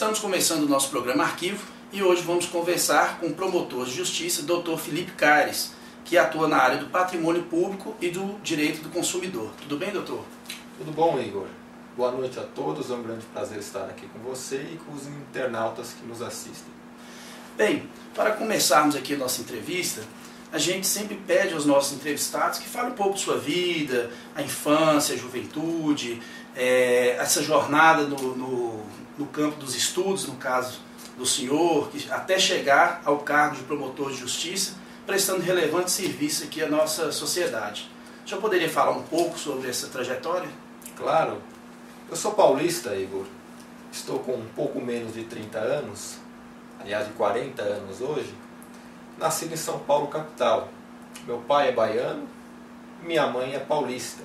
Estamos começando o nosso programa Arquivo e hoje vamos conversar com o promotor de justiça, Dr. Felipe Caires, que atua na área do patrimônio público e do direito do consumidor. Tudo bem, doutor? Tudo bom, Igor? Boa noite a todos, é um grande prazer estar aqui com você e com os internautas que nos assistem. Bem, para começarmos aqui a nossa entrevista, a gente sempre pede aos nossos entrevistados que falem um pouco de sua vida, a infância, a juventude, essa jornada no campo dos estudos, no caso do senhor, até chegar ao cargo de promotor de justiça, prestando relevante serviço aqui à nossa sociedade. O senhor poderia falar um pouco sobre essa trajetória? Claro. Eu sou paulista, Igor. Estou com um pouco menos de 30 anos, aliás de 40 anos hoje. Nascido em São Paulo, capital. Meu pai é baiano, minha mãe é paulista.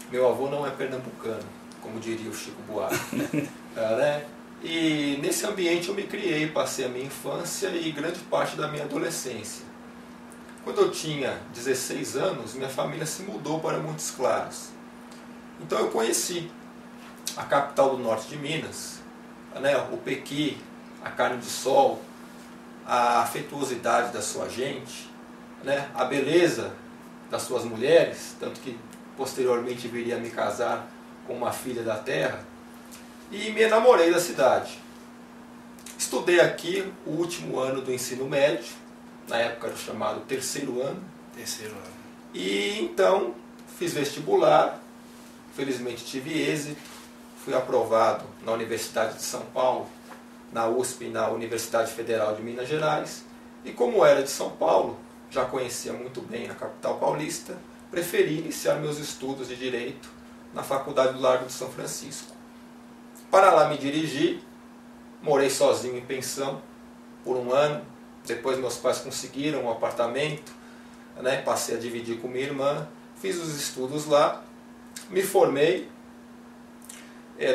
Meu avô não é pernambucano, como diria o Chico Buarque. Né? E nesse ambiente eu me criei, passei a minha infância e grande parte da minha adolescência. Quando eu tinha 16 anos, minha família se mudou para Montes Claros. Então eu conheci a capital do norte de Minas, né? O pequi, a carne de sol, a afetuosidade da sua gente, né? A beleza das suas mulheres, tanto que posteriormente viria a me casar com uma filha da terra, e me enamorei da cidade. Estudei aqui o último ano do ensino médio, na época era chamado terceiro ano. E então fiz vestibular, felizmente tive êxito, fui aprovado na Universidade de São Paulo, na USP e na Universidade Federal de Minas Gerais, e como era de São Paulo, já conhecia muito bem a capital paulista, preferi iniciar meus estudos de Direito na Faculdade do Largo de São Francisco. Para lá me dirigi, morei sozinho em pensão por um ano, depois meus pais conseguiram um apartamento, né, passei a dividir com minha irmã, fiz os estudos lá, me formei.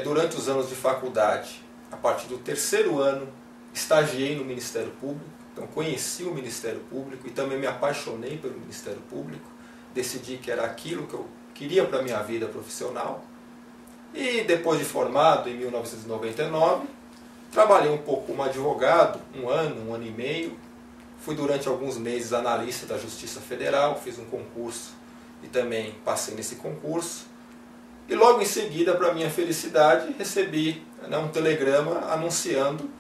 Durante os anos de faculdade, a partir do terceiro ano, estagiei no Ministério Público, então conheci o Ministério Público e também me apaixonei pelo Ministério Público, decidi que era aquilo que eu queria para a minha vida profissional. E depois de formado, em 1999, trabalhei um pouco como advogado, um ano e meio, fui durante alguns meses analista da Justiça Federal, fiz um concurso e também passei nesse concurso. E logo em seguida, para minha felicidade, recebi um telegrama anunciando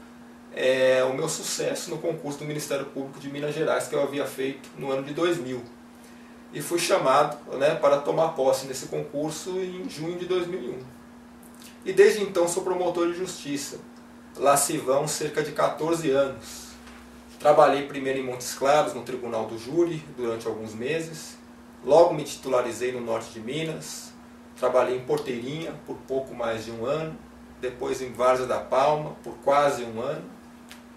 o meu sucesso no concurso do Ministério Público de Minas Gerais, que eu havia feito no ano de 2000. E fui chamado para tomar posse nesse concurso em junho de 2001. E desde então sou promotor de justiça. Lá se vão cerca de 14 anos. Trabalhei primeiro em Montes Claros, no Tribunal do Júri, durante alguns meses. Logo me titularizei no norte de Minas. Trabalhei em Porteirinha por pouco mais de um ano, depois em Várzea da Palma por quase um ano.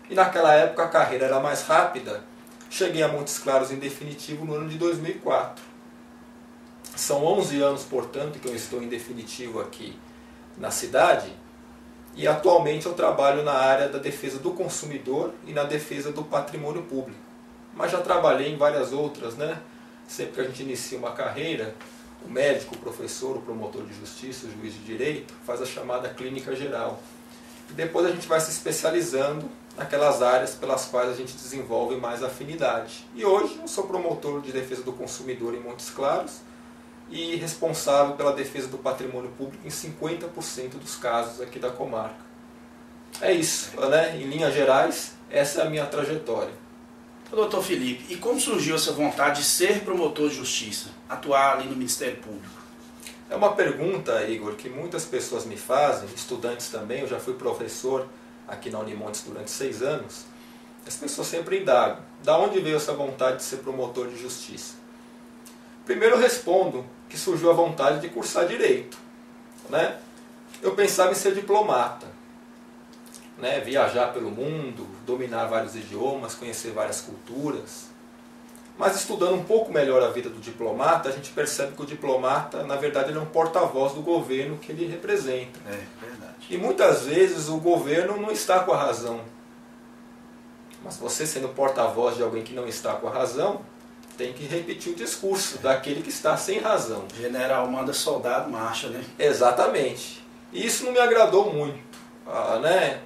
E naquela época a carreira era mais rápida, cheguei a Montes Claros em definitivo no ano de 2004. São 11 anos, portanto, que eu estou em definitivo aqui na cidade e atualmente eu trabalho na área da defesa do consumidor e na defesa do patrimônio público. Mas já trabalhei em várias outras, né? Sempre que a gente inicia uma carreira, o médico, o professor, o promotor de justiça, o juiz de direito, faz a chamada clínica geral. E depois a gente vai se especializando naquelas áreas pelas quais a gente desenvolve mais afinidade. E hoje eu sou promotor de defesa do consumidor em Montes Claros e responsável pela defesa do patrimônio público em 50% dos casos aqui da comarca. É isso, né? Em linhas gerais, essa é a minha trajetória. Doutor Felipe, e como surgiu essa vontade de ser promotor de justiça, atuar ali no Ministério Público? É uma pergunta, Igor, que muitas pessoas me fazem, estudantes também, eu já fui professor aqui na Unimontes durante 6 anos. As pessoas sempre indagam, da onde veio essa vontade de ser promotor de justiça? Primeiro eu respondo que surgiu a vontade de cursar Direito, né? Eu pensava em ser diplomata, né, viajar pelo mundo, dominar vários idiomas, conhecer várias culturas. Mas estudando um pouco melhor a vida do diplomata, a gente percebe que o diplomata, na verdade, ele é um porta-voz do governo que ele representa. É verdade. E muitas vezes o governo não está com a razão. Mas você, sendo porta-voz de alguém que não está com a razão, tem que repetir o discurso daquele que está sem razão. General manda soldado, marcha, né? Exatamente. E isso não me agradou muito, né?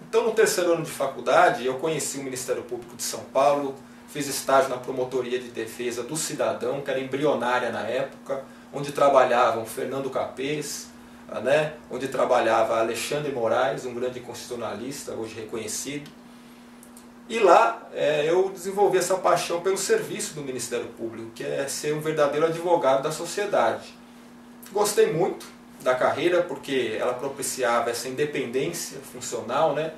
Então, no terceiro ano de faculdade, eu conheci o Ministério Público de São Paulo, fiz estágio na Promotoria de Defesa do Cidadão, que era embrionária na época, onde trabalhavam Fernando Capês, né, onde trabalhava Alexandre Moraes, um grande constitucionalista, hoje reconhecido. E lá eu desenvolvi essa paixão pelo serviço do Ministério Público, que é ser um verdadeiro advogado da sociedade. Gostei muito da carreira porque ela propiciava essa independência funcional, né?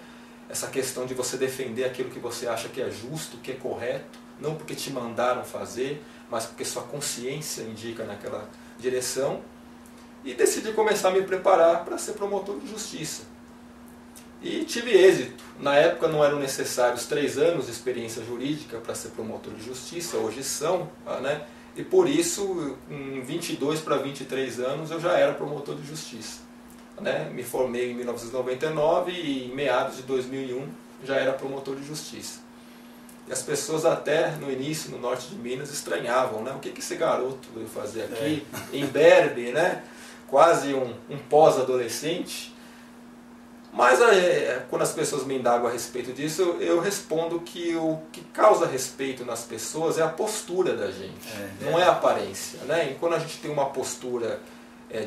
Essa questão de você defender aquilo que você acha que é justo, que é correto, não porque te mandaram fazer, mas porque sua consciência indica naquela direção. E decidi começar a me preparar para ser promotor de justiça. E tive êxito. Na época não eram necessários 3 anos de experiência jurídica para ser promotor de justiça, hoje são, né? E por isso, com 22 para 23 anos, eu já era promotor de justiça. Né? Me formei em 1999 e em meados de 2001 já era promotor de justiça. E as pessoas até no início, no norte de Minas, estranhavam, né? O que esse garoto veio fazer aqui, em Berbe, né? Quase um pós-adolescente. Mas quando as pessoas me indagam a respeito disso, eu respondo que o que causa respeito nas pessoas é a postura da gente, não é a aparência. Né? E quando a gente tem uma postura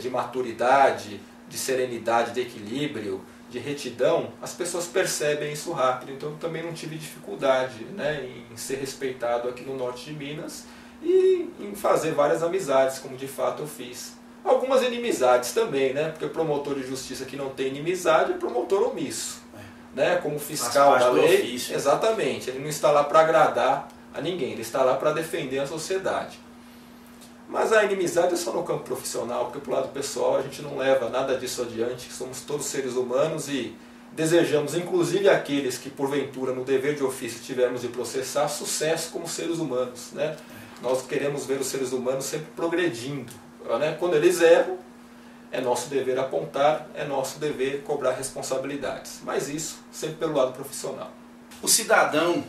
de maturidade, de serenidade, de equilíbrio, de retidão, as pessoas percebem isso rápido. Então eu também não tive dificuldade, né, em ser respeitado aqui no norte de Minas e em fazer várias amizades, como de fato eu fiz. Algumas inimizades também, né? Porque o promotor de justiça que não tem inimizade é promotor omisso. Né? Como fiscal da lei, ofício. Exatamente, ele não está lá para agradar a ninguém, ele está lá para defender a sociedade. Mas a inimizade é só no campo profissional, porque pro lado pessoal a gente não leva nada disso adiante, somos todos seres humanos e desejamos, inclusive aqueles que porventura no dever de ofício tivermos de processar, sucesso como seres humanos. Né? Nós queremos ver os seres humanos sempre progredindo. Né? Quando eles erram, é nosso dever apontar, é nosso dever cobrar responsabilidades. Mas isso sempre pelo lado profissional. O cidadão,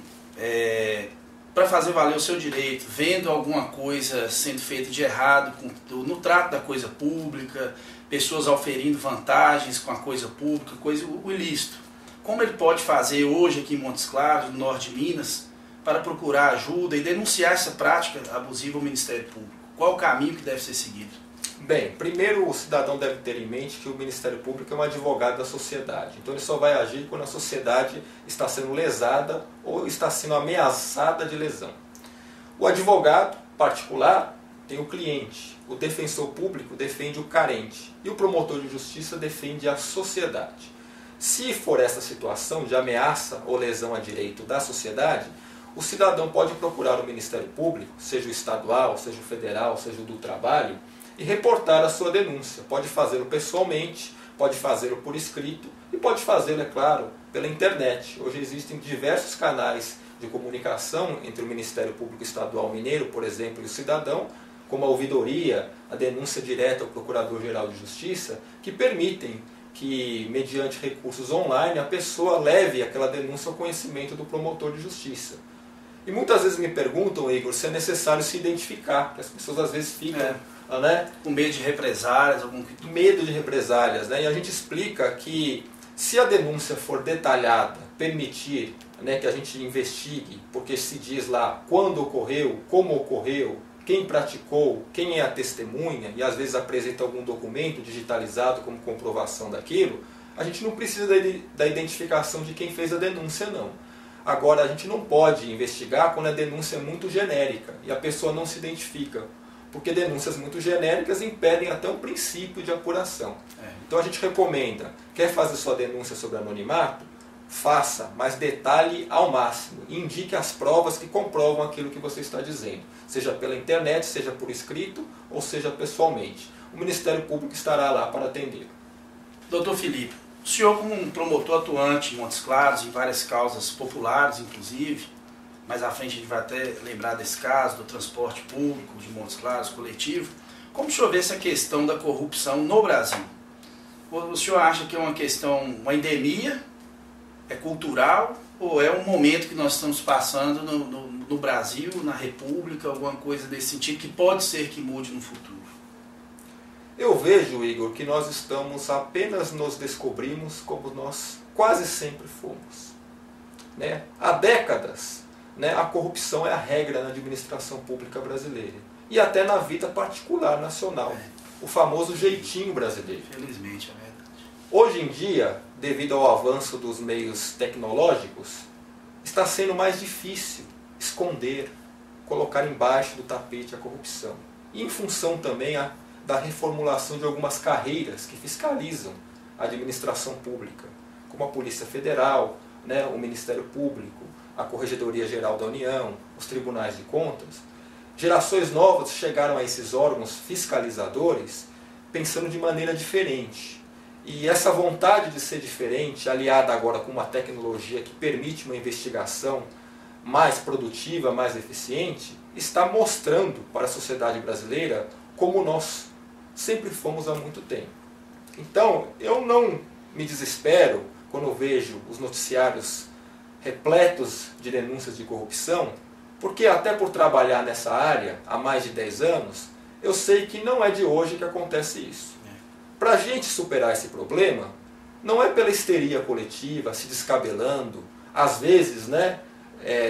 para fazer valer o seu direito, vendo alguma coisa sendo feita de errado no trato da coisa pública, pessoas auferindo vantagens com a coisa pública, o ilícito. Como ele pode fazer hoje aqui em Montes Claros, no norte de Minas, para procurar ajuda e denunciar essa prática abusiva ao Ministério Público? Qual o caminho que deve ser seguido? Bem, primeiro o cidadão deve ter em mente que o Ministério Público é um advogado da sociedade. Então ele só vai agir quando a sociedade está sendo lesada ou está sendo ameaçada de lesão. O advogado particular tem o cliente, o defensor público defende o carente e o promotor de justiça defende a sociedade. Se for essa situação de ameaça ou lesão a direito da sociedade, o cidadão pode procurar o Ministério Público, seja o estadual, seja o federal, seja o do trabalho, e reportar a sua denúncia. Pode fazê-lo pessoalmente, pode fazê-lo por escrito e pode fazê-lo, é claro, pela internet. Hoje existem diversos canais de comunicação entre o Ministério Público Estadual Mineiro, por exemplo, e o cidadão, como a ouvidoria, a denúncia direta ao Procurador-Geral de Justiça, que permitem que, mediante recursos online, a pessoa leve aquela denúncia ao conhecimento do promotor de justiça. E muitas vezes me perguntam, Igor, se é necessário se identificar, porque as pessoas às vezes ficam né, com medo de represálias. Medo de represálias. Né? E a gente explica que se a denúncia for detalhada, permitir, né, que a gente investigue, porque se diz lá quando ocorreu, como ocorreu, quem praticou, quem é a testemunha, e às vezes apresenta algum documento digitalizado como comprovação daquilo, a gente não precisa da identificação de quem fez a denúncia, não. Agora, a gente não pode investigar quando a denúncia é muito genérica e a pessoa não se identifica, porque denúncias muito genéricas impedem até um princípio de apuração. Então a gente recomenda, quer fazer sua denúncia sobre anonimato? Faça, mas detalhe ao máximo e indique as provas que comprovam aquilo que você está dizendo, seja pela internet, seja por escrito ou seja pessoalmente. O Ministério Público estará lá para atender. Doutor Felipe, o senhor, como um promotor atuante em Montes Claros, em várias causas populares, inclusive, mais à frente a gente vai até lembrar desse caso, do transporte público de Montes Claros, coletivo, como o senhor vê essa questão da corrupção no Brasil? O senhor acha que é uma questão, uma endemia, é cultural, ou é um momento que nós estamos passando no Brasil, na República, alguma coisa desse sentido, que pode ser que mude no futuro? Eu vejo, Igor, que nós apenas nos descobrimos como nós quase sempre fomos. Né? Há décadas, né, a corrupção é a regra na administração pública brasileira. E até na vida particular nacional. O famoso jeitinho brasileiro. Felizmente, é verdade. Hoje em dia, devido ao avanço dos meios tecnológicos, está sendo mais difícil esconder, colocar embaixo do tapete a corrupção. E em função também da reformulação de algumas carreiras que fiscalizam a administração pública, como a Polícia Federal, né, o Ministério Público, a Corregedoria Geral da União, os Tribunais de Contas. Gerações novas chegaram a esses órgãos fiscalizadores pensando de maneira diferente. E essa vontade de ser diferente, aliada agora com uma tecnologia que permite uma investigação mais produtiva, mais eficiente, está mostrando para a sociedade brasileira como nós sempre fomos há muito tempo. Então, eu não me desespero quando vejo os noticiários repletos de denúncias de corrupção, porque até por trabalhar nessa área há mais de 10 anos, eu sei que não é de hoje que acontece isso. Para a gente superar esse problema, não é pela histeria coletiva, se descabelando, às vezes, né,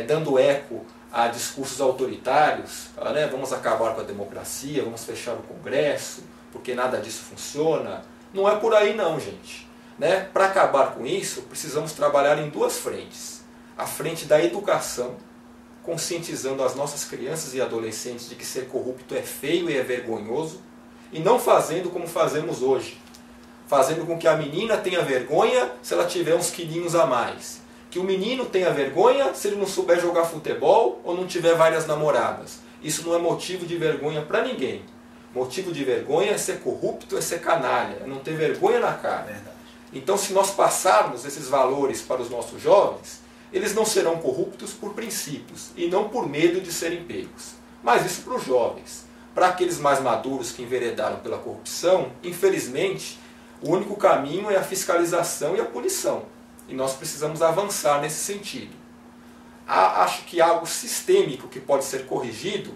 dando eco a discursos autoritários, né, vamos acabar com a democracia, vamos fechar o Congresso, porque nada disso funciona. Não é por aí não, gente. Né? Para acabar com isso, precisamos trabalhar em duas frentes. A frente da educação, conscientizando as nossas crianças e adolescentes de que ser corrupto é feio e é vergonhoso, e não fazendo como fazemos hoje. Fazendo com que a menina tenha vergonha se ela tiver uns quilinhos a mais. Que o menino tenha vergonha se ele não souber jogar futebol ou não tiver várias namoradas. Isso não é motivo de vergonha para ninguém. Motivo de vergonha é ser corrupto, é ser canalha, é não ter vergonha na cara. Verdade. Então, se nós passarmos esses valores para os nossos jovens, eles não serão corruptos por princípios e não por medo de serem pegos. Mas isso para os jovens. Para aqueles mais maduros que enveredaram pela corrupção, infelizmente, o único caminho é a fiscalização e a punição. E nós precisamos avançar nesse sentido. Acho que algo sistêmico que pode ser corrigido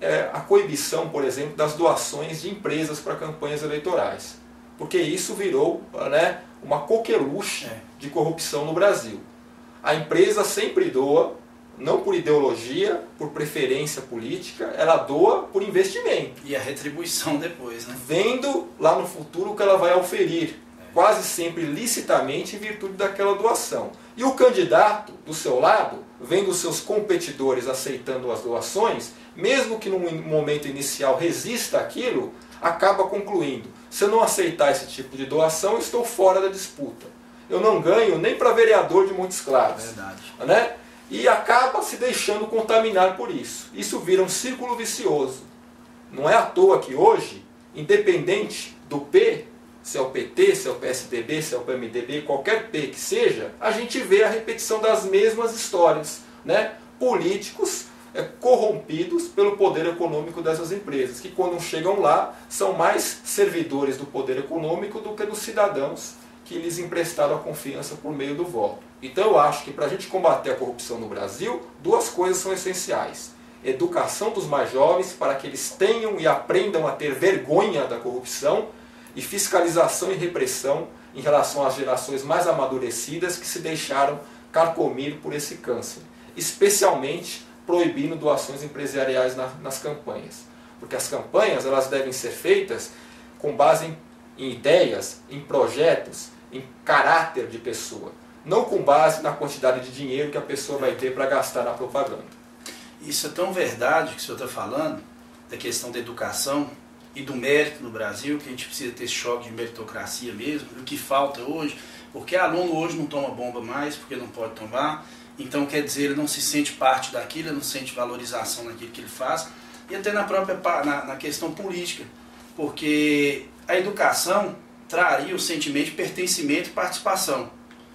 é a coibição, por exemplo, das doações de empresas para campanhas eleitorais. Porque isso virou, né, uma coqueluche de corrupção no Brasil. A empresa sempre doa, não por ideologia, por preferência política, ela doa por investimento. E a retribuição depois, né? Vendo lá no futuro o que ela vai oferir, quase sempre licitamente em virtude daquela doação. E o candidato, do seu lado, vendo os seus competidores aceitando as doações, mesmo que num momento inicial resista àquilo, acaba concluindo: se eu não aceitar esse tipo de doação, eu estou fora da disputa. Eu não ganho nem para vereador de Montes Claros. Verdade. Né? E acaba se deixando contaminar por isso. Isso vira um círculo vicioso. Não é à toa que hoje, independente do P, se é o PT, se é o PSDB, se é o PMDB, qualquer P que seja, a gente vê a repetição das mesmas histórias. Né? Políticos corrompidos pelo poder econômico dessas empresas, que quando chegam lá são mais servidores do poder econômico do que dos cidadãos que lhes emprestaram a confiança por meio do voto. Então eu acho que para a gente combater a corrupção no Brasil, duas coisas são essenciais. Educação dos mais jovens para que eles tenham e aprendam a ter vergonha da corrupção, e fiscalização e repressão em relação às gerações mais amadurecidas que se deixaram carcomir por esse câncer. Especialmente proibindo doações empresariais nas campanhas. Porque as campanhas elas devem ser feitas com base em ideias, em projetos, em caráter de pessoa. Não com base na quantidade de dinheiro que a pessoa vai ter para gastar na propaganda. Isso é tão verdade que o senhor está falando, da questão da educação e do mérito no Brasil, que a gente precisa ter esse choque de meritocracia mesmo, o que falta hoje, porque aluno hoje não toma bomba mais, porque não pode tomar, então quer dizer, ele não se sente parte daquilo, ele não sente valorização naquilo que ele faz, e até na própria na questão política, porque a educação traria o sentimento de pertencimento e participação.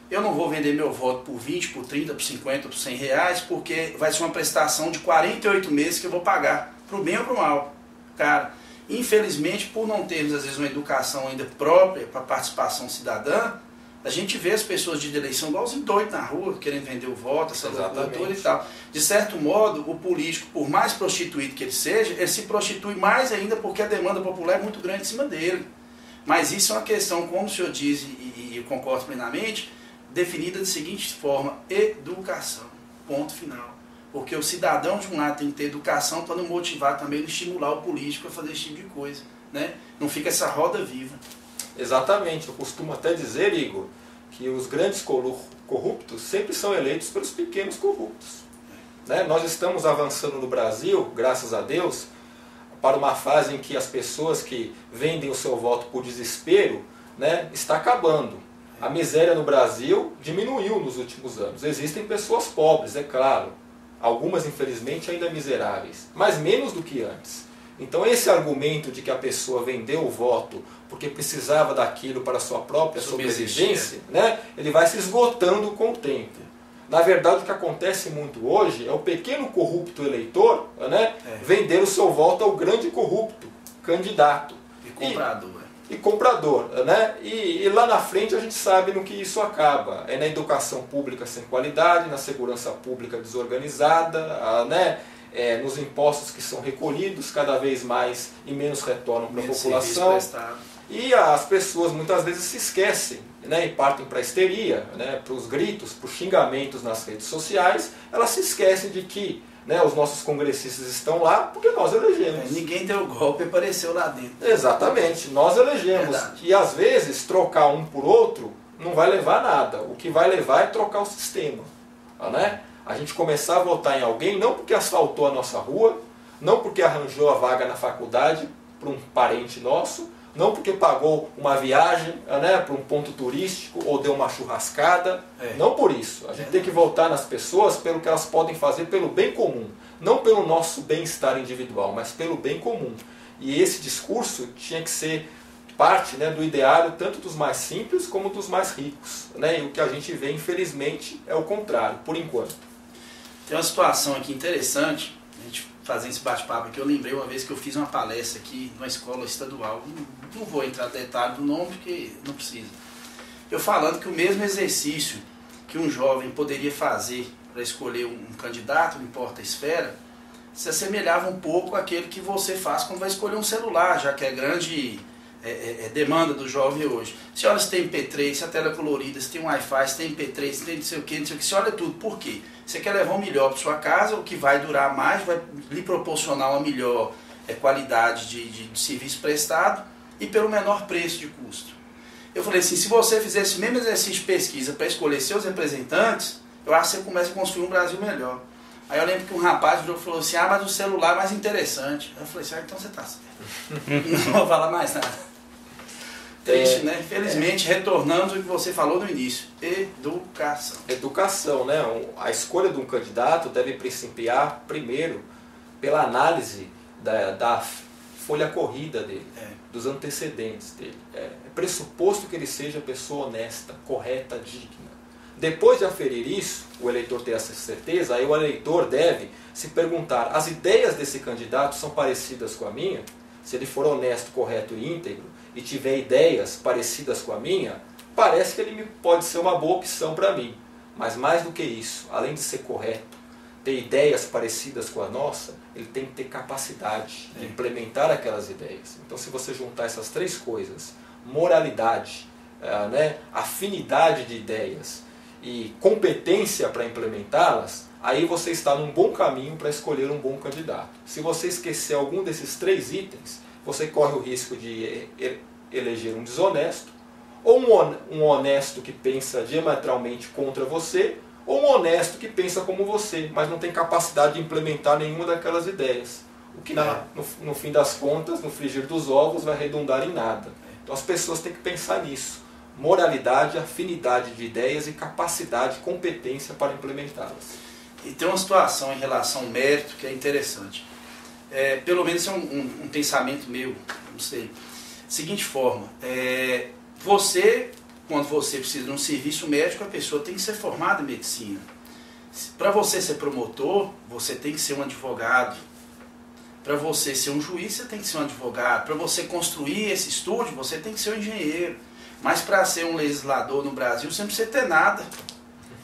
Eu não vou vender meu voto por 20, por 30, por 50, por 100 reais, porque vai ser uma prestação de 48 meses que eu vou pagar, para o bem ou para o mal. Cara, infelizmente, por não termos às vezes uma educação ainda própria para participação cidadã, a gente vê as pessoas de eleição igualzinho doido na rua, querendo vender o voto, essa loucura e tal. De certo modo, o político, por mais prostituído que ele seja, ele se prostitui mais ainda porque a demanda popular é muito grande em cima dele. Mas isso é uma questão, como o senhor diz, e eu concordo plenamente, definida da seguinte forma: educação, ponto final. Porque o cidadão, de um lado, tem que ter educação para não motivar também, não estimular o político a fazer esse tipo de coisa, né? Não fica essa roda viva. Exatamente, eu costumo até dizer, Igor, que os grandes corruptos sempre são eleitos pelos pequenos corruptos. Né? Nós estamos avançando no Brasil, graças a Deus, para uma fase em que as pessoas que vendem o seu voto por desespero, né, está acabando. A miséria no Brasil diminuiu nos últimos anos. Existem pessoas pobres, é claro. Algumas, infelizmente, ainda miseráveis, mas menos do que antes. Então esse argumento de que a pessoa vendeu o voto porque precisava daquilo para a sua própria sobrevivência, né, ele vai se esgotando com o tempo. Na verdade, o que acontece muito hoje é o pequeno corrupto eleitor, né, vender o seu voto ao grande corrupto candidato. E comprador. E comprador, né? E lá na frente a gente sabe no que isso acaba. É na educação pública sem qualidade, na segurança pública desorganizada, né? Nos impostos que são recolhidos cada vez mais e menos retornam para a população. E as pessoas muitas vezes se esquecem, né? E partem para a histeria, né? Para os gritos, para os xingamentos nas redes sociais. Elas se esquecem de que, né, os nossos congressistas estão lá porque nós elegemos. Ninguém deu golpe e apareceu lá dentro. Exatamente, nós elegemos. Verdade. E às vezes trocar um por outro não vai levar a nada. O que vai levar é trocar o sistema. Né? A gente começar a votar em alguém não porque asfaltou a nossa rua, não porque arranjou a vaga na faculdade para um parente nosso, não porque pagou uma viagem, né, para um ponto turístico ou deu uma churrascada. Não por isso. A gente tem que votar nas pessoas pelo que elas podem fazer pelo bem comum. Não pelo nosso bem-estar individual, mas pelo bem comum. E esse discurso tinha que ser parte, né, do ideário tanto dos mais simples como dos mais ricos. Né? E o que a gente vê, infelizmente, é o contrário, por enquanto. Tem uma situação aqui interessante, a gente fazendo esse bate-papo aqui, eu lembrei uma vez que eu fiz uma palestra aqui numa escola estadual, não vou entrar no detalhe do nome porque não precisa. Eu falando que o mesmo exercício que um jovem poderia fazer para escolher um candidato, não importa a esfera, se assemelhava um pouco àquele que você faz quando vai escolher um celular, já que é grande demanda do jovem hoje. Você olha se tem MP3, se a tela é colorida, se tem Wi-Fi, se tem MP3, se tem não sei o que, você olha tudo. Por quê? Você quer levar o melhor para sua casa, o que vai durar mais, vai lhe proporcionar uma melhor qualidade de serviço prestado e pelo menor preço de custo. Eu falei assim, se você fizer esse mesmo exercício de pesquisa para escolher seus representantes, eu acho que você começa a construir um Brasil melhor. Aí eu lembro que um rapaz falou assim, mas o celular é mais interessante. Eu falei assim, então você está certo. Não vou falar mais nada. Triste, né? Infelizmente, retornamos ao que você falou no início. Educação. Educação, né? A escolha de um candidato deve principiar primeiro pela análise da folha corrida dele, dos antecedentes dele. É pressuposto que ele seja pessoa honesta, correta, digna. Depois de aferir isso, o eleitor ter essa certeza, aí o eleitor deve se perguntar, as ideias desse candidato são parecidas com a minha? Se ele for honesto, correto e íntegro, e tiver ideias parecidas com a minha, parece que ele pode ser uma boa opção para mim. Mas mais do que isso, além de ser correto, ter ideias parecidas com a nossa, ele tem que ter capacidade de implementar aquelas ideias. Então, se você juntar essas três coisas, moralidade, né, afinidade de ideias e competência para implementá-las, aí você está num bom caminho para escolher um bom candidato. Se você esquecer algum desses três itens, você corre o risco de eleger um desonesto, ou um honesto que pensa diametralmente contra você, ou um honesto que pensa como você, mas não tem capacidade de implementar nenhuma daquelas ideias. O que no fim das contas, no frigir dos ovos, vai redundar em nada. Então as pessoas têm que pensar nisso. Moralidade, afinidade de ideias e capacidade, competência para implementá-las. E tem uma situação em relação ao mérito que é interessante. Pelo menos é um pensamento meu, não sei. Seguinte forma, você, quando você precisa de um serviço médico, a pessoa tem que ser formada em medicina. Para você ser promotor, você tem que ser um advogado. Para você ser um juiz, você tem que ser um advogado. Para você construir esse estúdio, você tem que ser um engenheiro. Mas para ser um legislador no Brasil, você não precisa ter nada.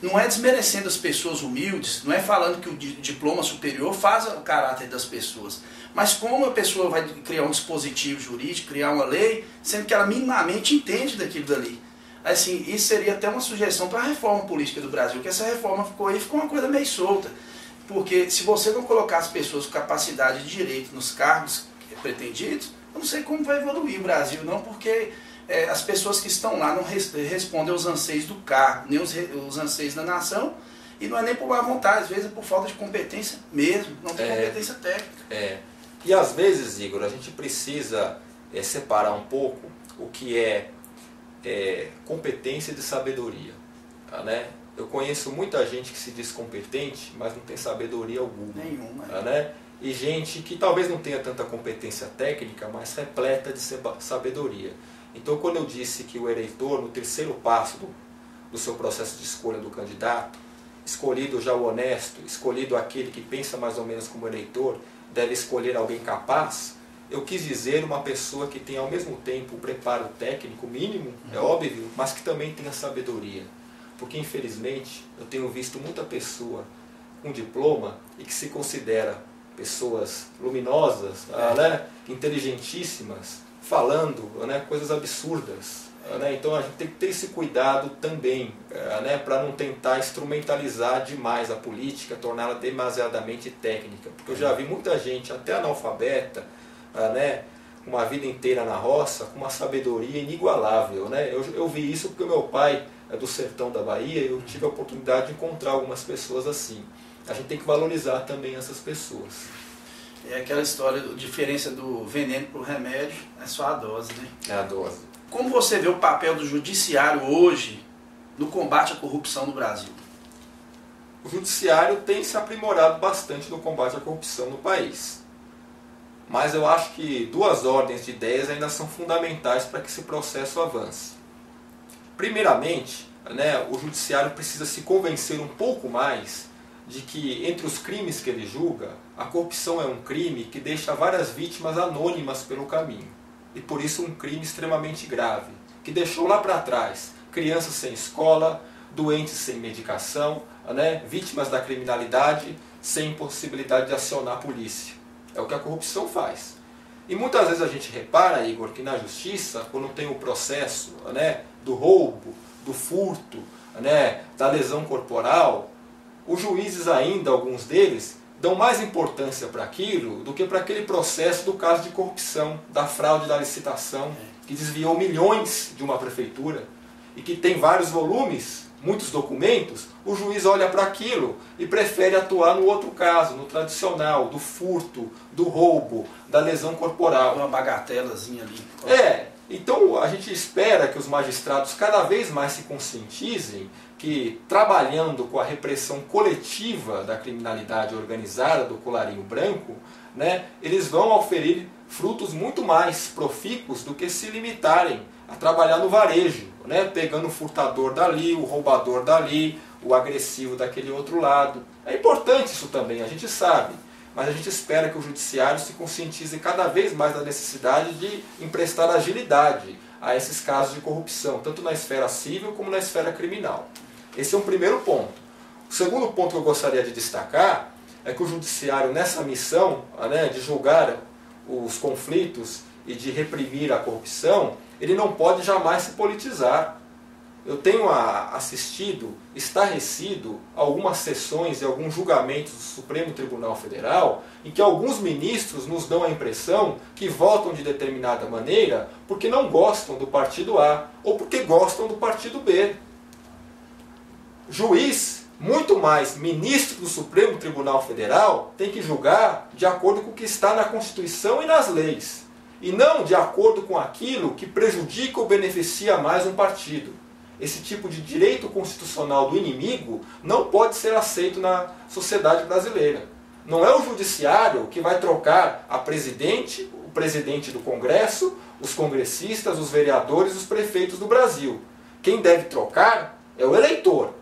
Não é desmerecendo as pessoas humildes, não é falando que o diploma superior faz o caráter das pessoas. Mas como a pessoa vai criar um dispositivo jurídico, criar uma lei, sendo que ela minimamente entende daquilo dali. Assim, isso seria até uma sugestão para a reforma política do Brasil, que essa reforma ficou uma coisa meio solta. Porque se você não colocar as pessoas com capacidade de direito nos cargos pretendidos, eu não sei como vai evoluir o Brasil, não, porque as pessoas que estão lá não respondem aos anseios do cargo, nem os anseios da nação, e não é nem por má vontade, às vezes é por falta de competência mesmo, não tem competência técnica. E às vezes, Igor, a gente precisa separar um pouco o que é competência de sabedoria, né? Eu conheço muita gente que se diz competente, mas não tem sabedoria alguma. Nenhuma. Né? E gente que talvez não tenha tanta competência técnica, mas repleta de sabedoria. Então, quando eu disse que o eleitor, no terceiro passo do seu processo de escolha do candidato, escolhido já o honesto, escolhido aquele que pensa mais ou menos como eleitor, deve escolher alguém capaz, eu quis dizer uma pessoa que tem ao mesmo tempo o preparo técnico mínimo, é óbvio, mas que também tenha sabedoria. Porque infelizmente eu tenho visto muita pessoa com diploma e que se considera pessoas luminosas, né, inteligentíssimas, falando, né, coisas absurdas. Né? Então a gente tem que ter esse cuidado também, né, para não tentar instrumentalizar demais a política, torná-la demasiadamente técnica. Porque eu já vi muita gente, até analfabeta, né, uma vida inteira na roça, com uma sabedoria inigualável. Né? Eu vi isso porque o meu pai é do sertão da Bahia e eu tive a oportunidade de encontrar algumas pessoas assim. A gente tem que valorizar também essas pessoas. É aquela história, a diferença do veneno para o remédio é só a dose, né? É a dose. Como você vê o papel do judiciário hoje no combate à corrupção no Brasil? O judiciário tem se aprimorado bastante no combate à corrupção no país. Mas eu acho que duas ordens de ideias ainda são fundamentais para que esse processo avance. Primeiramente, né, o judiciário precisa se convencer um pouco mais de que entre os crimes que ele julga, a corrupção é um crime que deixa várias vítimas anônimas pelo caminho. E por isso um crime extremamente grave, que deixou lá para trás crianças sem escola, doentes sem medicação, né, vítimas da criminalidade sem possibilidade de acionar a polícia. É o que a corrupção faz. E muitas vezes a gente repara, Igor, que na justiça, quando tem o processo, né, do roubo, do furto, né, da lesão corporal, os juízes ainda, alguns deles, dão mais importância para aquilo do que para aquele processo do caso de corrupção, da fraude da licitação, que desviou milhões de uma prefeitura e que tem vários volumes, muitos documentos. O juiz olha para aquilo e prefere atuar no outro caso, no tradicional, do furto, do roubo, da lesão corporal. Uma bagatelazinha ali. Então a gente espera que os magistrados cada vez mais se conscientizem que, trabalhando com a repressão coletiva da criminalidade organizada, do colarinho branco, né, eles vão oferir frutos muito mais profícuos do que se limitarem a trabalhar no varejo, né, pegando o furtador dali, o roubador dali, o agressivo daquele outro lado. É importante isso também, a gente sabe, mas a gente espera que o judiciário se conscientize cada vez mais da necessidade de emprestar agilidade a esses casos de corrupção, tanto na esfera civil como na esfera criminal. Esse é um primeiro ponto. O segundo ponto que eu gostaria de destacar é que o judiciário, nessa missão, né, de julgar os conflitos e de reprimir a corrupção, ele não pode jamais se politizar. Eu tenho assistido, estarrecido, algumas sessões e alguns julgamentos do Supremo Tribunal Federal em que alguns ministros nos dão a impressão que votam de determinada maneira porque não gostam do partido A ou porque gostam do partido B. Juiz, muito mais ministro do Supremo Tribunal Federal, tem que julgar de acordo com o que está na Constituição e nas leis, e não de acordo com aquilo que prejudica ou beneficia mais um partido. Esse tipo de direito constitucional do inimigo não pode ser aceito na sociedade brasileira. Não é o judiciário que vai trocar a presidente, o presidente do Congresso, os congressistas, os vereadores, os prefeitos do Brasil. Quem deve trocar é o eleitor.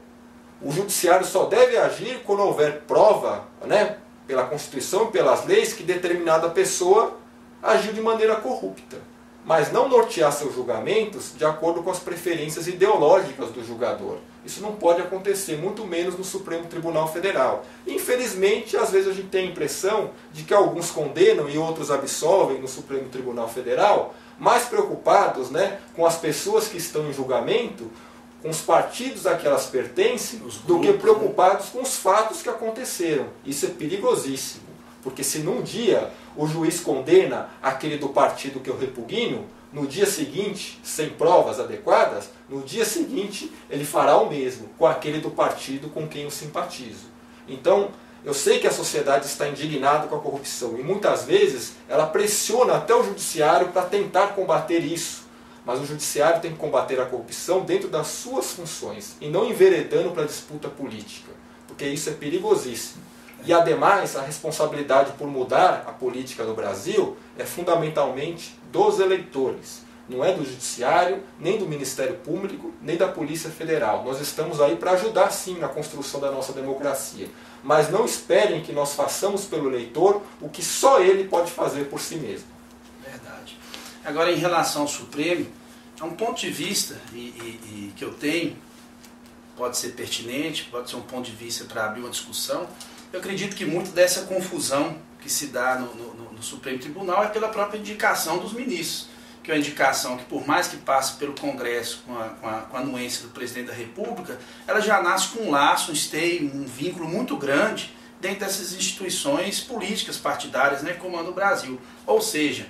O judiciário só deve agir quando houver prova, né, pela Constituição e pelas leis, que determinada pessoa agiu de maneira corrupta. Mas não nortear seus julgamentos de acordo com as preferências ideológicas do julgador. Isso não pode acontecer, muito menos no Supremo Tribunal Federal. Infelizmente, às vezes a gente tem a impressão de que alguns condenam e outros absolvem no Supremo Tribunal Federal, mais preocupados, né, com as pessoas que estão em julgamento, com os partidos a que elas pertencem, do que preocupados com os fatos que aconteceram. Isso é perigosíssimo, porque se num dia o juiz condena aquele do partido que eu repugno, no dia seguinte, sem provas adequadas, no dia seguinte ele fará o mesmo com aquele do partido com quem eu simpatizo. Então, eu sei que a sociedade está indignada com a corrupção e muitas vezes ela pressiona até o judiciário para tentar combater isso. Mas o judiciário tem que combater a corrupção dentro das suas funções e não enveredando para a disputa política, porque isso é perigosíssimo. E, ademais, a responsabilidade por mudar a política no Brasil é fundamentalmente dos eleitores. Não é do Judiciário, nem do Ministério Público, nem da Polícia Federal. Nós estamos aí para ajudar, sim, na construção da nossa democracia. Mas não esperem que nós façamos pelo eleitor o que só ele pode fazer por si mesmo. Verdade. Agora, em relação ao Supremo, é um ponto de vista que eu tenho, pode ser pertinente, pode ser um ponto de vista para abrir uma discussão. Eu acredito que muito dessa confusão que se dá no Supremo Tribunal é pela própria indicação dos ministros, que é uma indicação que, por mais que passe pelo Congresso com a anuência do Presidente da República, ela já nasce com um laço, um esteio, um vínculo muito grande dentro dessas instituições políticas partidárias, né, que comandam o Brasil. Ou seja,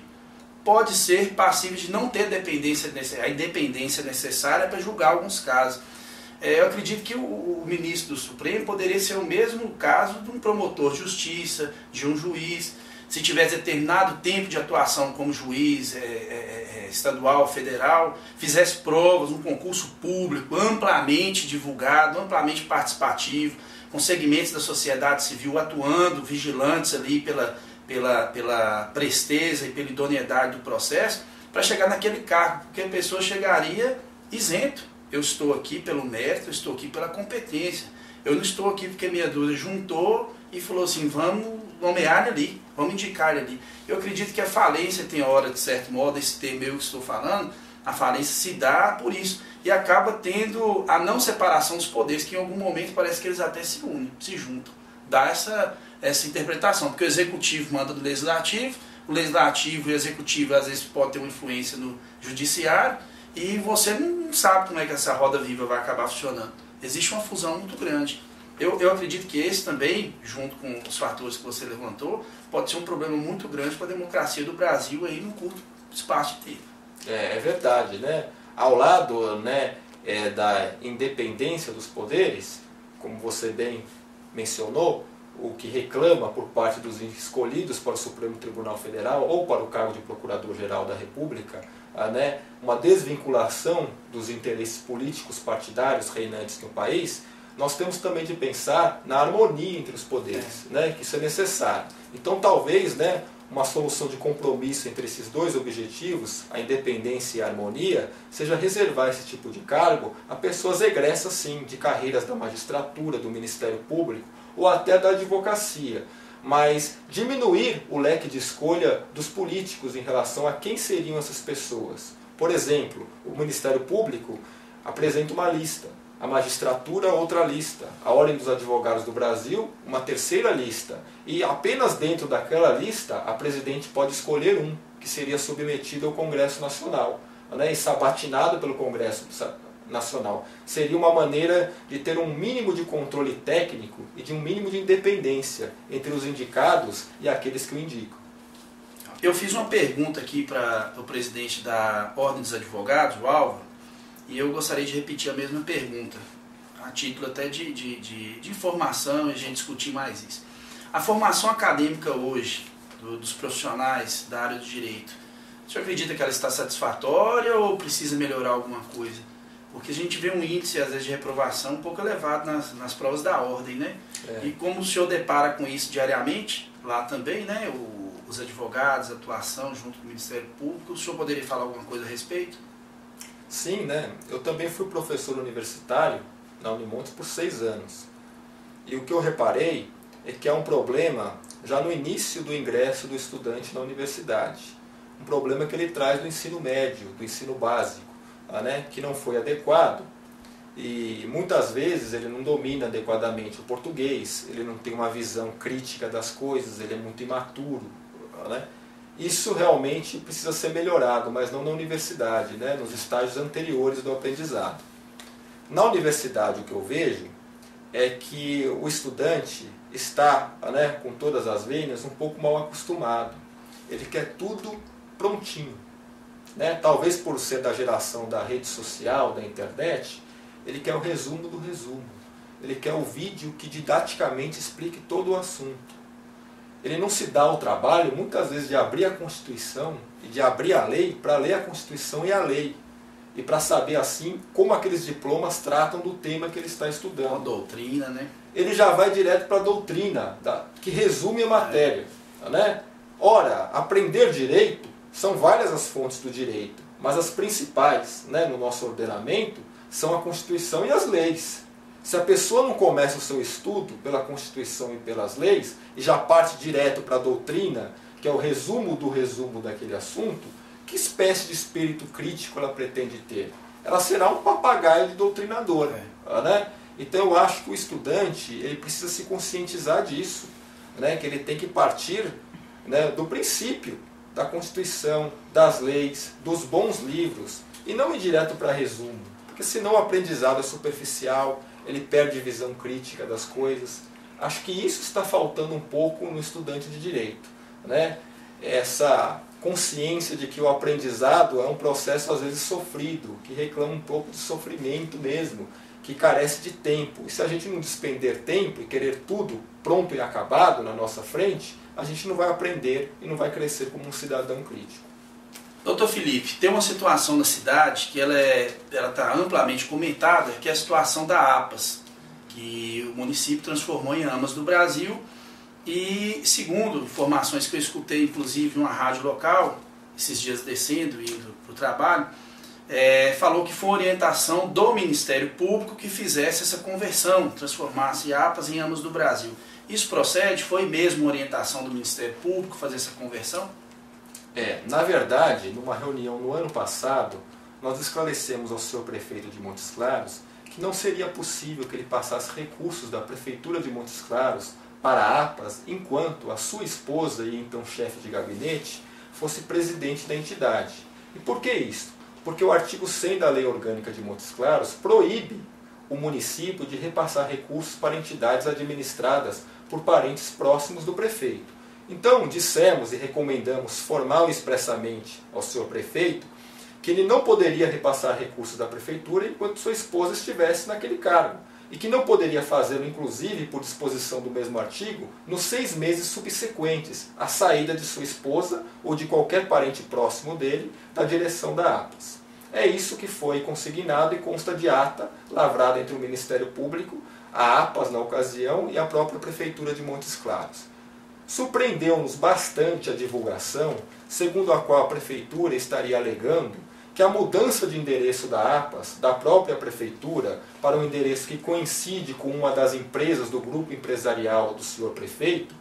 pode ser passível de não ter a independência necessária para julgar alguns casos. Eu acredito que o ministro do Supremo poderia ser o mesmo caso de um promotor de justiça, de um juiz. Se tivesse determinado tempo de atuação como juiz estadual, federal, fizesse provas, um concurso público amplamente divulgado, amplamente participativo, com segmentos da sociedade civil atuando, vigilantes ali pela presteza e pela idoneidade do processo, para chegar naquele cargo, porque a pessoa chegaria isento. Eu estou aqui pelo mérito, eu estou aqui pela competência. Eu não estou aqui porque minha dúvida juntou e falou assim, vamos nomear ele ali, vamos indicar ele ali. Eu acredito que a falência tem hora, de certo modo, esse termo eu que estou falando, a falência se dá por isso. E acaba tendo a não separação dos poderes, que em algum momento parece que eles até se unem, se juntam. Dá essa interpretação, porque o executivo manda do legislativo, o legislativo e o executivo às vezes pode ter uma influência no judiciário, e você não sabe como é que essa roda viva vai acabar funcionando. Existe uma fusão muito grande. Eu acredito que esse também, junto com os fatores que você levantou, pode ser um problema muito grande para a democracia do Brasil aí no curto espaço de tempo. É verdade, né? Ao lado, né, da independência dos poderes, como você bem mencionou, o que reclama por parte dos escolhidos para o Supremo Tribunal Federal ou para o cargo de Procurador-Geral da República, né, uma desvinculação dos interesses políticos partidários reinantes no país, nós temos também de pensar na harmonia entre os poderes, né, que isso é necessário. Então talvez, né, uma solução de compromisso entre esses dois objetivos, a independência e a harmonia, seja reservar esse tipo de cargo a pessoas egressas, sim, de carreiras da magistratura, do Ministério Público ou até da advocacia, mas diminuir o leque de escolha dos políticos em relação a quem seriam essas pessoas. Por exemplo, o Ministério Público apresenta uma lista, a magistratura outra lista, a Ordem dos Advogados do Brasil uma terceira lista, e apenas dentro daquela lista a presidente pode escolher um, que seria submetido ao Congresso Nacional, né, e sabatinado pelo Congresso Nacional. Seria uma maneira de ter um mínimo de controle técnico e de um mínimo de independência entre os indicados e aqueles que o indicam. Eu fiz uma pergunta aqui para o presidente da Ordem dos Advogados, o Álvaro, e eu gostaria de repetir a mesma pergunta, a título até de informação e a gente discutir mais isso. A formação acadêmica hoje dos profissionais da área do direito, o senhor acredita que ela está satisfatória ou precisa melhorar alguma coisa? Porque a gente vê um índice, às vezes, de reprovação um pouco elevado nas provas da ordem, né? E como o senhor depara com isso diariamente, lá também, né? Os advogados, a atuação junto com o Ministério Público, o senhor poderia falar alguma coisa a respeito? Sim, né? Eu também fui professor universitário na Unimontes por 6 anos. E o que eu reparei é que há um problema já no início do ingresso do estudante na universidade. Um problema que ele traz do ensino médio, do ensino básico, né? Que não foi adequado. E muitas vezes ele não domina adequadamente o português, ele não tem uma visão crítica das coisas, ele é muito imaturo, né? Isso realmente precisa ser melhorado, mas não na universidade, né? Nos estágios anteriores do aprendizado. Na universidade, o que eu vejo é que o estudante está, né, com todas as vênias, um pouco mal acostumado. Ele quer tudo prontinho, né? Talvez por ser da geração da rede social, da internet, ele quer o resumo do resumo. Ele quer o vídeo que didaticamente explique todo o assunto. Ele não se dá o trabalho, muitas vezes, de abrir a Constituição e de abrir a lei para ler a Constituição e a lei. E para saber, assim, como aqueles diplomas tratam do tema que ele está estudando. A doutrina, né? Ele já vai direto para a doutrina, que resume a matéria. Né? Ora, aprender direito, são várias as fontes do direito, mas as principais, né, no nosso ordenamento são a Constituição e as leis. Se a pessoa não começa o seu estudo pela Constituição e pelas leis, e já parte direto para a doutrina, que é o resumo do resumo daquele assunto, que espécie de espírito crítico ela pretende ter? Ela será um papagaio de doutrinador. Né? Então eu acho que o estudante ele precisa se conscientizar disso, né? Que ele tem que partir, né, do princípio da Constituição, das leis, dos bons livros, e não ir direto para resumo, porque senão o aprendizado é superficial, ele perde visão crítica das coisas. Acho que isso está faltando um pouco no estudante de direito, né? Essa consciência de que o aprendizado é um processo às vezes sofrido, que reclama um pouco de sofrimento mesmo, que carece de tempo. E se a gente não despender tempo e querer tudo pronto e acabado na nossa frente, a gente não vai aprender e não vai crescer como um cidadão crítico. Doutor Felipe, tem uma situação na cidade que ela está amplamente comentada, que é a situação da APAS, que o município transformou em AMAS do Brasil, e segundo informações que eu escutei, inclusive numa rádio local, esses dias descendo e indo para o trabalho, falou que foi uma orientação do Ministério Público que fizesse essa conversão, transformasse APAS em AMAS do Brasil. Isso procede? Foi mesmo uma orientação do Ministério Público fazer essa conversão? Na verdade, numa reunião no ano passado, nós esclarecemos ao senhor prefeito de Montes Claros que não seria possível que ele passasse recursos da Prefeitura de Montes Claros para a APAS enquanto a sua esposa e então chefe de gabinete fosse presidente da entidade. E por que isso? Porque o artigo 100 da Lei Orgânica de Montes Claros proíbe o município de repassar recursos para entidades administradas por parentes próximos do prefeito. Então, dissemos e recomendamos formal e expressamente ao senhor prefeito que ele não poderia repassar recursos da prefeitura enquanto sua esposa estivesse naquele cargo, e que não poderia fazê-lo, inclusive, por disposição do mesmo artigo, nos 6 meses subsequentes à saída de sua esposa ou de qualquer parente próximo dele da direção da APAS. É isso que foi consignado e consta de ata lavrada entre o Ministério Público, a APAS na ocasião e a própria Prefeitura de Montes Claros. Surpreendeu-nos bastante a divulgação, segundo a qual a Prefeitura estaria alegando que a mudança de endereço da APAS, da própria Prefeitura, para um endereço que coincide com uma das empresas do grupo empresarial do senhor prefeito,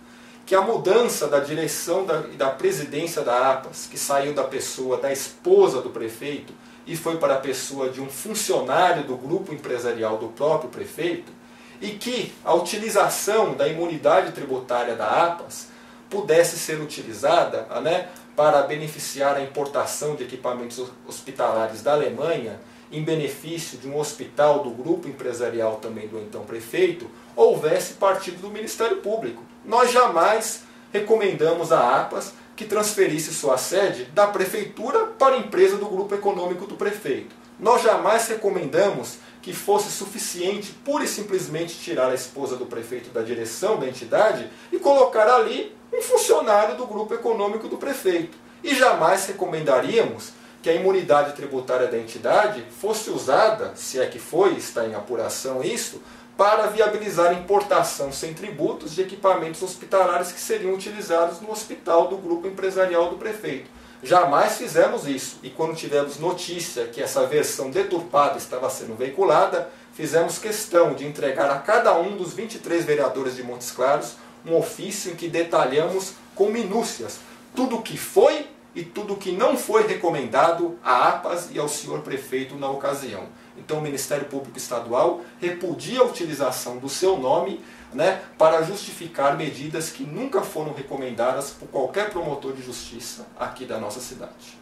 que a mudança da direção e da presidência da APAS, que saiu da pessoa da esposa do prefeito e foi para a pessoa de um funcionário do grupo empresarial do próprio prefeito, e que a utilização da imunidade tributária da APAS pudesse ser utilizada, né, para beneficiar a importação de equipamentos hospitalares da Alemanha em benefício de um hospital do grupo empresarial também do então prefeito, houvesse partido do Ministério Público. Nós jamais recomendamos à APAS que transferisse sua sede da prefeitura para a empresa do grupo econômico do prefeito. Nós jamais recomendamos que fosse suficiente pura e simplesmente tirar a esposa do prefeito da direção da entidade e colocar ali um funcionário do grupo econômico do prefeito. E jamais recomendaríamos que a imunidade tributária da entidade fosse usada, se é que foi, está em apuração isso, para viabilizar a importação sem tributos de equipamentos hospitalares que seriam utilizados no hospital do grupo empresarial do prefeito. Jamais fizemos isso, e quando tivemos notícia que essa versão deturpada estava sendo veiculada, fizemos questão de entregar a cada um dos 23 vereadores de Montes Claros um ofício em que detalhamos com minúcias tudo o que foi e tudo o que não foi recomendado à APAS e ao senhor prefeito na ocasião. Então o Ministério Público Estadual repudia a utilização do seu nome, né, para justificar medidas que nunca foram recomendadas por qualquer promotor de justiça aqui da nossa cidade.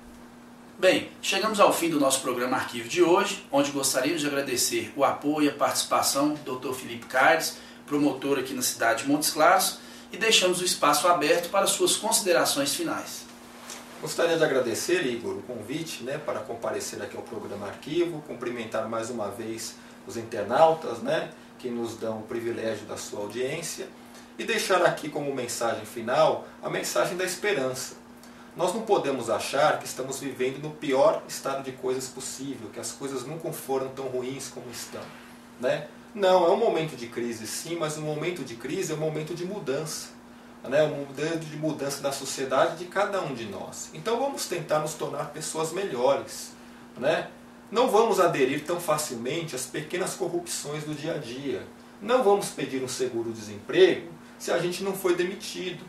Bem, chegamos ao fim do nosso programa Arquivo de hoje, onde gostaríamos de agradecer o apoio e a participação do Dr. Felipe Cardes, promotor aqui na cidade de Montes Claros, e deixamos o espaço aberto para suas considerações finais. Gostaria de agradecer, Igor, o convite, né, para comparecer aqui ao programa Arquivo, cumprimentar mais uma vez os internautas, né, que nos dão o privilégio da sua audiência, e deixar aqui como mensagem final a mensagem da esperança. Nós não podemos achar que estamos vivendo no pior estado de coisas possível, que as coisas nunca foram tão ruins como estão, né? Não, é um momento de crise sim, mas um momento de crise é um momento de mudança, né? Um momento de mudança da sociedade de cada um de nós. Então vamos tentar nos tornar pessoas melhores, né? Não vamos aderir tão facilmente às pequenas corrupções do dia a dia. Não vamos pedir um seguro-desemprego se a gente não foi demitido,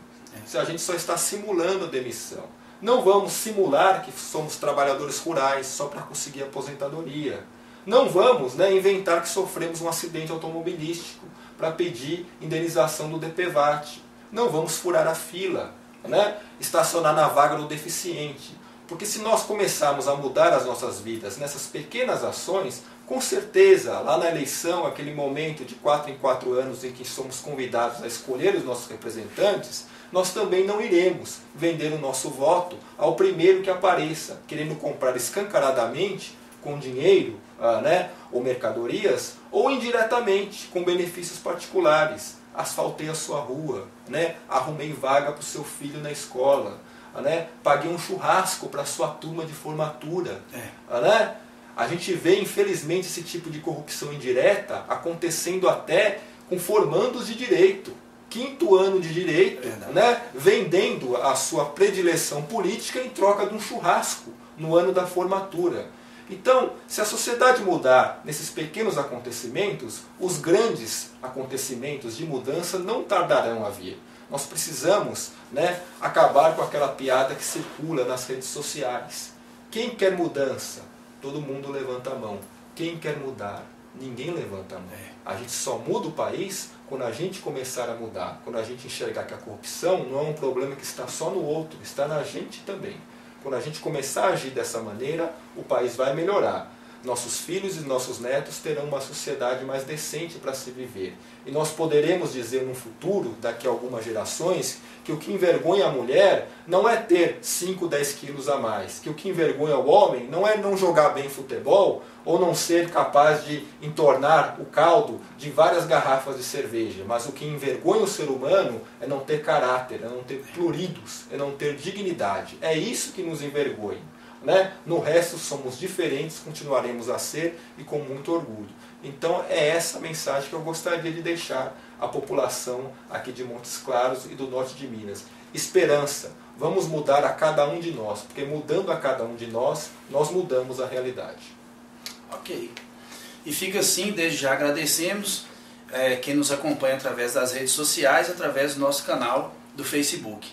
se a gente só está simulando a demissão. Não vamos simular que somos trabalhadores rurais só para conseguir aposentadoria. Não vamos, né, inventar que sofremos um acidente automobilístico para pedir indenização do DPVAT. Não vamos furar a fila, né, estacionar na vaga do deficiente. Porque se nós começarmos a mudar as nossas vidas nessas pequenas ações, com certeza, lá na eleição, aquele momento de 4 em 4 anos em que somos convidados a escolher os nossos representantes, nós também não iremos vender o nosso voto ao primeiro que apareça, querendo comprar escancaradamente, com dinheiro, né, ou mercadorias, ou indiretamente, com benefícios particulares. Asfaltei a sua rua, né, arrumei vaga para o seu filho na escola, né, paguei um churrasco para a sua turma de formatura. Né? A gente vê, infelizmente, esse tipo de corrupção indireta acontecendo até com formandos de direito. 5º ano de direito, né, vendendo a sua predileção política em troca de um churrasco no ano da formatura. Então, se a sociedade mudar nesses pequenos acontecimentos, os grandes acontecimentos de mudança não tardarão a vir. Nós precisamos, né, acabar com aquela piada que circula nas redes sociais. Quem quer mudança? Todo mundo levanta a mão. Quem quer mudar? Ninguém levanta a mão. A gente só muda o país quando a gente começar a mudar. Quando a gente enxergar que a corrupção não é um problema que está só no outro, está na gente também. Quando a gente começar a agir dessa maneira, o país vai melhorar. Nossos filhos e nossos netos terão uma sociedade mais decente para se viver. E nós poderemos dizer no futuro, daqui a algumas gerações, que o que envergonha a mulher não é ter 5, 10 quilos a mais. Que o que envergonha o homem não é não jogar bem futebol ou não ser capaz de entornar o caldo de várias garrafas de cerveja. Mas o que envergonha o ser humano é não ter caráter, é não ter pruridos, é não ter dignidade. É isso que nos envergonha. Né? No resto somos diferentes, continuaremos a ser e com muito orgulho. Então é essa mensagem que eu gostaria de deixar à população aqui de Montes Claros e do norte de Minas. Esperança, vamos mudar a cada um de nós, porque mudando a cada um de nós, nós mudamos a realidade. Ok. E fica assim, desde já agradecemos quem nos acompanha através das redes sociais, através do nosso canal do Facebook.